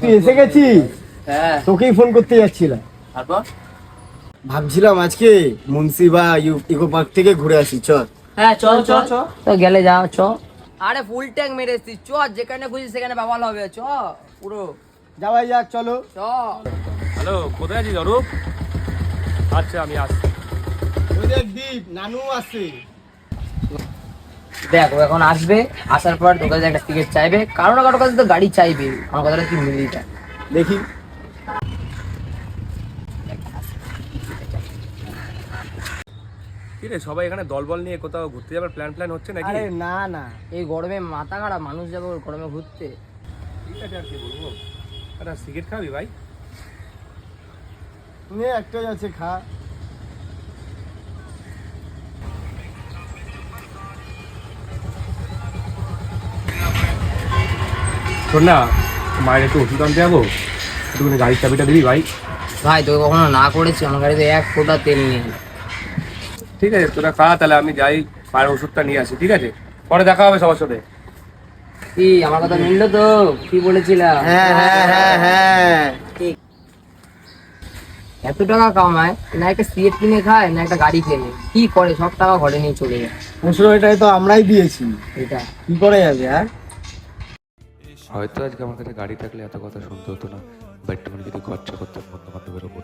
তুই এসে গেছিস? হ্যাঁ, তোকেই ফোন করতে যাচ্ছিলাম। তারপর ভাবছিলাম আজকে মুন্সি বা ইকো পার্ক থেকে ঘুরে আসি, চল। হ্যাঁ চল চল তো গেলে যাও চ। আরে ফুল ট্যাঙ্ক মেরে এসছিস, চ যেখানে খুশি সেখানে বাবাল হবে, চ পুরো যাওয়াই যাক, চলো। চ। হ্যালো, কোথায় আছিস অরূপ? আচ্ছা আমি আসছি। ওই দেখ দীপ, নানু আসছে। দেখ ও এখন আসবে, আসার পর তোর কাছে একটা টিকিট চাইবে, কারো না কারোর কাছে তো গাড়ি চাইবে। আমার কথাটা কি মিলিটা দেখি। কি রে, সবাই এখানে দলবল নিয়ে কোথাও ঘুরতে যাবার প্ল্যান হচ্ছে নাকি? আরে না না, এই গরমে মাথা খারাপ, মানুষ যাবে ওর গরমে ঘুরতে। ঠিক আছে, আর কি বলবো। একটা সিগারেট খাবি ভাই? নে একটাই আছে, খা। শোন না, মায়ের একটু ওষুধ আনতে যাবো, একটুখানি গাড়ির চাবিটা দিবি ভাই? ভাই তোকে কখনো না করেছি? আমার গাড়িতে এক ফোঁটা তেল নেই। ঠিক আছে, তোরা খা, তাহলে আমি যাই মায়ের ওষুধটা নিয়ে আসি, ঠিক আছে? পরে দেখা হবে সবার সাথে। কি আমার কথা মিললো তো? কি বলেছিলাম? হ্যাঁ হ্যাঁ হ্যাঁ হ্যাঁ। ঠিক। এত টাকা কামায় না, একটা সিগারেট কিনে খায় না একটা গাড়ি কেনে, কি করে সব টাকা ঘরে নিয়ে চলে যায়। এটাই তো আমরাই দিয়েছি, এটা কি করে যাবে? হ্যাঁ, হয়তো আজকে আমার কাছে গাড়ি থাকলে এত কথা শুনতে হতো না, বা একটুখানি যদি খরচা করতাম বন্ধু বান্ধবের ওপর।